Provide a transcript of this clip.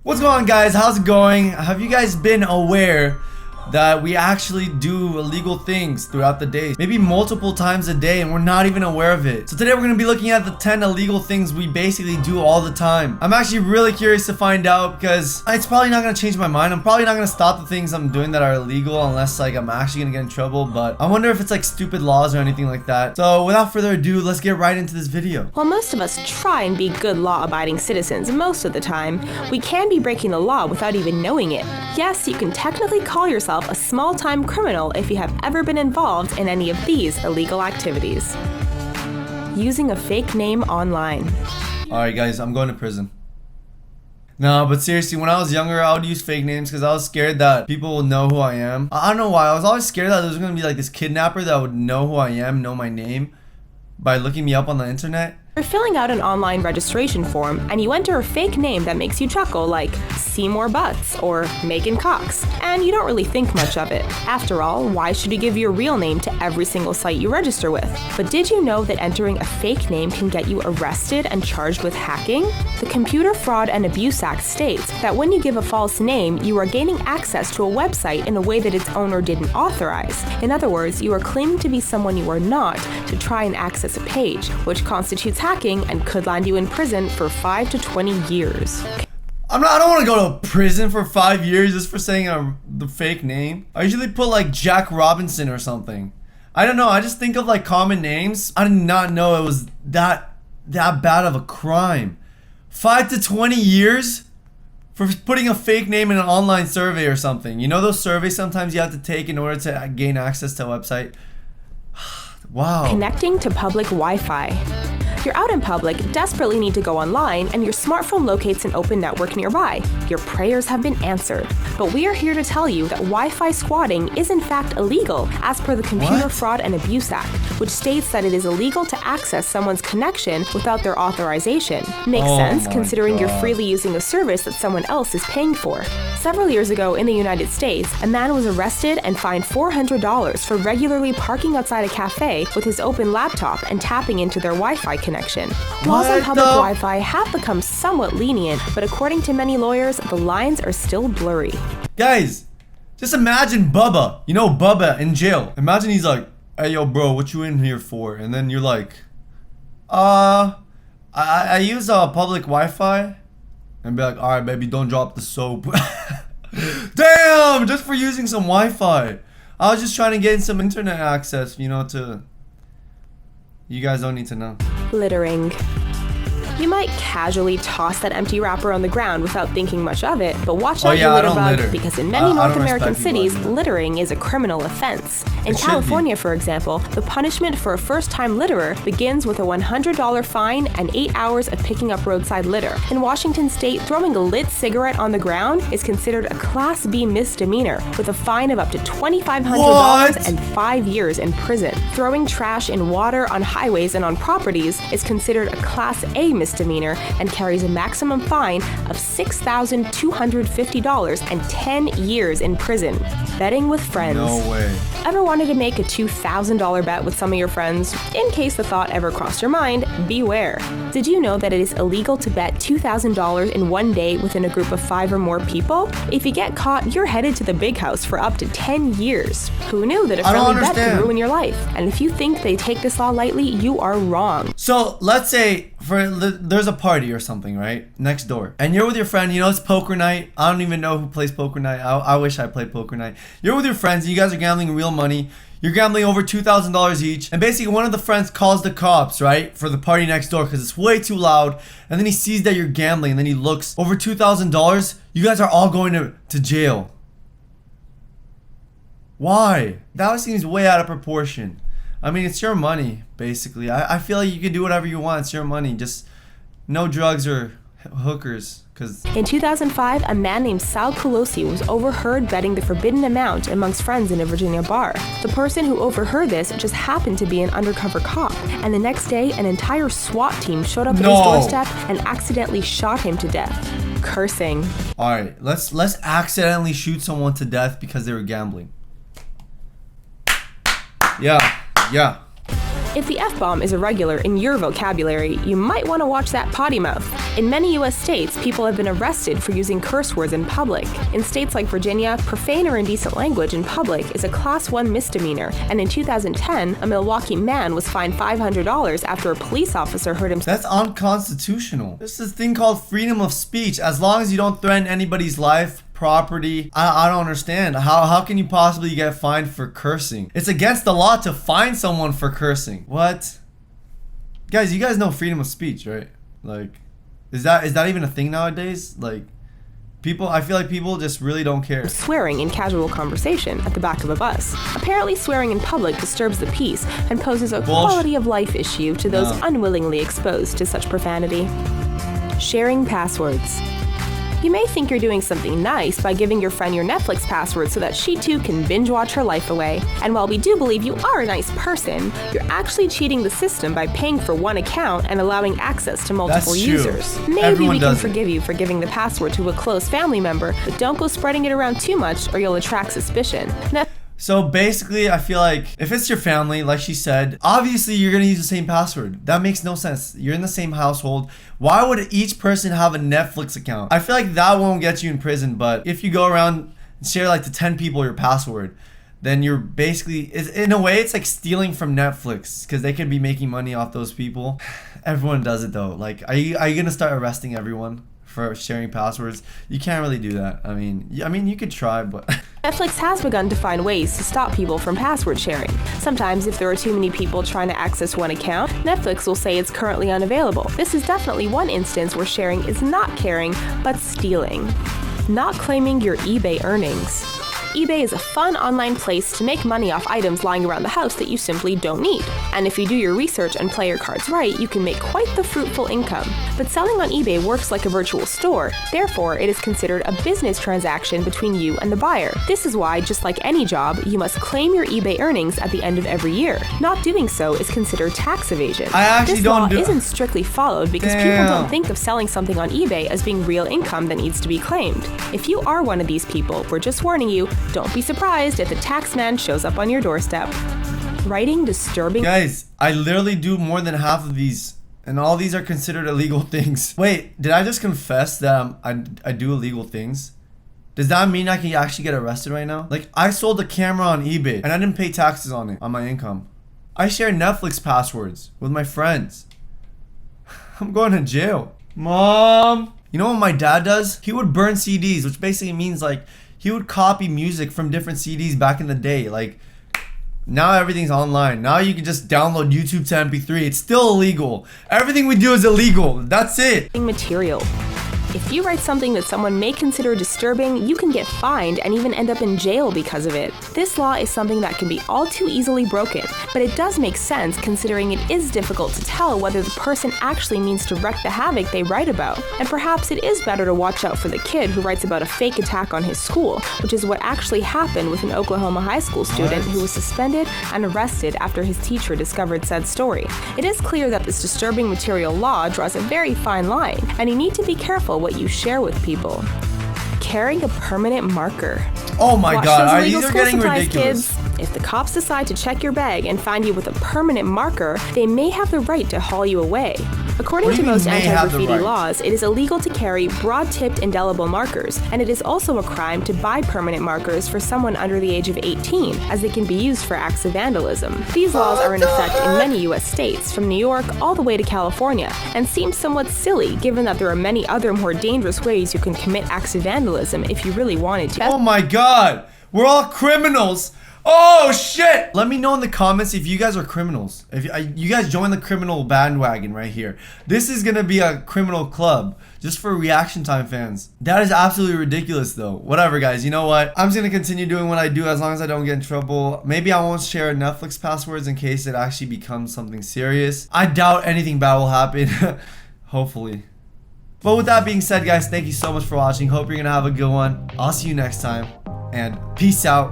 What's going on, guys? How's it going? Have you guys been aware that we actually do illegal things throughout the day, maybe multiple times a day, and we're not even aware of it? So today we're going to be looking at the 10 illegal things we basically do all the time. I'm actually really curious to find out because it's probably not going to change my mind. I'm probably not going to stop the things I'm doing that are illegal unless like I'm actually going to get in trouble, but I wonder if it's like stupid laws or anything like that. So without further ado, let's get right into this video. While most of us try and be good law-abiding citizens most of the time, we can be breaking the law without even knowing it. Yes, you can technically call yourself a small-time criminal if you have ever been involved in any of these illegal activities. Using a fake name online. Alright guys, I'm going to prison. No, but seriously, when I was younger, I would use fake names because I was scared that people would know who I am. I don't know why. I was always scared that there was going to be like this kidnapper that would know who I am, know my name by looking me up on the internet. You're filling out an online registration form and you enter a fake name that makes you chuckle, like Seymour Butts or Megan Cox, and you don't really think much of it. After all, why should you give your real name to every single site you register with? But did you know that entering a fake name can get you arrested and charged with hacking? The Computer Fraud and Abuse Act states that when you give a false name, you are gaining access to a website in a way that its owner didn't authorize. In other words, you are claiming to be someone you are not to try and access a page, which constitutes hacking and could land you in prison for 5 to 20 years. I don't want to go to prison for 5 years just for saying the fake name. I usually put like Jack Robinson or something. I don't know. I just think of like common names. I did not know it was that bad of a crime. 5 to 20 years for putting a fake name in an online survey or something. You know those surveys sometimes you have to take in order to gain access to a website? Wow. Connecting to public Wi-Fi. You're out in public, desperately need to go online, and your smartphone locates an open network nearby. Your prayers have been answered. But we are here to tell you that Wi-Fi squatting is in fact illegal, as per the Computer Fraud and Abuse Act, which states that it is illegal to access someone's connection without their authorization. Makes sense, considering you're freely using a service that someone else is paying for. Several years ago in the United States, a man was arrested and fined $400 for regularly parking outside a cafe with his open laptop and tapping into their Wi-Fi connection. Laws on public Wi-Fi have become somewhat lenient, but according to many lawyers, the lines are still blurry. Guys, just imagine Bubba. You know Bubba in jail. Imagine he's like, "Hey yo bro, what you in here for?" And then you're like, I use public Wi-Fi. And be like, "Alright baby, don't drop the soap." Damn, just for using some Wi-Fi. I was just trying to get some internet access, you know, to... You guys don't need to know. Littering. You might casually toss that empty wrapper on the ground without thinking much of it, but watch out, you litter bug, because in many North American cities, littering is a criminal offense. In California, for example, the punishment for a first-time litterer begins with a $100 fine and 8 hours of picking up roadside litter. In Washington State, throwing a lit cigarette on the ground is considered a Class B misdemeanor, with a fine of up to $2,500 and 5 years in prison. Throwing trash in water, on highways, and on properties is considered a Class A misdemeanor and carries a maximum fine of $6,250 and 10 years in prison. Betting with friends. No way. Ever wanted to make a $2,000 bet with some of your friends? In case the thought ever crossed your mind, beware. Did you know that it is illegal to bet $2,000 in one day within a group of 5 or more people? If you get caught, you're headed to the big house for up to 10 years. Who knew that a friendly bet could ruin your life? And if you think they take this law lightly, you are wrong. So let's say there's a party or something, right? Next door. And you're with your friend, you know, it's poker night. I don't even know who plays poker night. I wish I played poker night. You're with your friends, and you guys are gambling real money. You're gambling over $2,000 each. And basically one of the friends calls the cops, right? For the party next door because it's way too loud. And then he sees that you're gambling and then he looks over $2,000. You guys are all going to jail. Why? That seems way out of proportion. I mean, it's your money, basically. I feel like you can do whatever you want. It's your money. Just no drugs or hookers. In 2005, a man named Sal Colosi was overheard betting the forbidden amount amongst friends in a Virginia bar. The person who overheard this just happened to be an undercover cop, and the next day, an entire SWAT team showed up at his doorstep and accidentally shot him to death. Cursing. Alright, let's accidentally shoot someone to death because they were gambling. Yeah. If the F-bomb is irregular in your vocabulary, you might want to watch that potty mouth. In many US states, people have been arrested for using curse words in public. In states like Virginia, profane or indecent language in public is a Class 1 misdemeanor, and in 2010, a Milwaukee man was fined $500 after a police officer heard him. That's unconstitutional. There's this thing called freedom of speech. As long as you don't threaten anybody's life, property, I don't understand. How can you possibly get fined for cursing? It's against the law to fine someone for cursing. What? Guys, you guys know freedom of speech, right? Like, is that even a thing nowadays? Like, I feel like people just really don't care. Swearing in casual conversation at the back of a bus. Apparently, swearing in public disturbs the peace and poses a quality of life issue to those unwillingly exposed to such profanity. Sharing passwords. You may think you're doing something nice by giving your friend your Netflix password so that she too can binge watch her life away. And while we do believe you are a nice person, you're actually cheating the system by paying for one account and allowing access to multiple users. Maybe we can forgive you for giving the password to a close family member, but don't go spreading it around too much or you'll attract suspicion. So basically, I feel like if it's your family, like she said, obviously you're gonna use the same password. That makes no sense. You're in the same household. Why would each person have a Netflix account? I feel like that won't get you in prison, but if you go around and share like to 10 people your password, then you're basically, in a way, it's like stealing from Netflix because they could be making money off those people. Everyone does it though. Like, are you gonna start arresting everyone for sharing passwords? You can't really do that. I mean, you could try, but Netflix has begun to find ways to stop people from password sharing. Sometimes, if there are too many people trying to access one account, Netflix will say it's currently unavailable. This is definitely one instance where sharing is not caring, but stealing. Not claiming your eBay earnings. eBay is a fun online place to make money off items lying around the house that you simply don't need. And if you do your research and play your cards right, you can make quite the fruitful income. But selling on eBay works like a virtual store, therefore it is considered a business transaction between you and the buyer. This is why, just like any job, you must claim your eBay earnings at the end of every year. Not doing so is considered tax evasion. This law isn't strictly followed because people don't think of selling something on eBay as being real income that needs to be claimed. If you are one of these people, we're just warning you, don't be surprised if the tax man shows up on your doorstep. Writing disturbing. Guys, I literally do more than half of these, and all these are considered illegal things. Wait, did I just confess that I do illegal things? Does that mean I can actually get arrested right now? Like, I sold a camera on eBay, and I didn't pay taxes on it, on my income. I share Netflix passwords with my friends. I'm going to jail. Mom! You know what my dad does? He would burn CDs, which basically means like, he would copy music from different CDs back in the day. Like, now everything's online. Now you can just download YouTube to MP3. It's still illegal. Everything we do is illegal. That's it. Material. If you write something that someone may consider disturbing, you can get fined and even end up in jail because of it. This law is something that can be all too easily broken, but it does make sense considering it is difficult to tell whether the person actually means to wreak the havoc they write about. And perhaps it is better to watch out for the kid who writes about a fake attack on his school, which is what actually happened with an Oklahoma high school student who was suspended and arrested after his teacher discovered said story. It is clear that this disturbing material law draws a very fine line, and you need to be careful what you share with people. Carrying a permanent marker. Oh my God, these are getting Kids. ridiculous. If the cops decide to check your bag and find you with a permanent marker, they may have the right to haul you away. According to most anti-graffiti laws, it is illegal to carry broad-tipped indelible markers, and it is also a crime to buy permanent markers for someone under the age of 18, as they can be used for acts of vandalism. These laws are in effect in many U.S. states, from New York all the way to California, and seem somewhat silly given that there are many other more dangerous ways you can commit acts of vandalism if you really wanted to. Oh my God, we're all criminals. Oh shit! Let me know in the comments if you guys are criminals. If you guys join the criminal bandwagon right here. This is gonna be a criminal club just for Reaction Time fans. That is absolutely ridiculous though. Whatever guys, you know what? I'm just gonna continue doing what I do as long as I don't get in trouble. Maybe I won't share Netflix passwords in case it actually becomes something serious. I doubt anything bad will happen. Hopefully. But with that being said guys, thank you so much for watching. Hope you're gonna have a good one. I'll see you next time and peace out.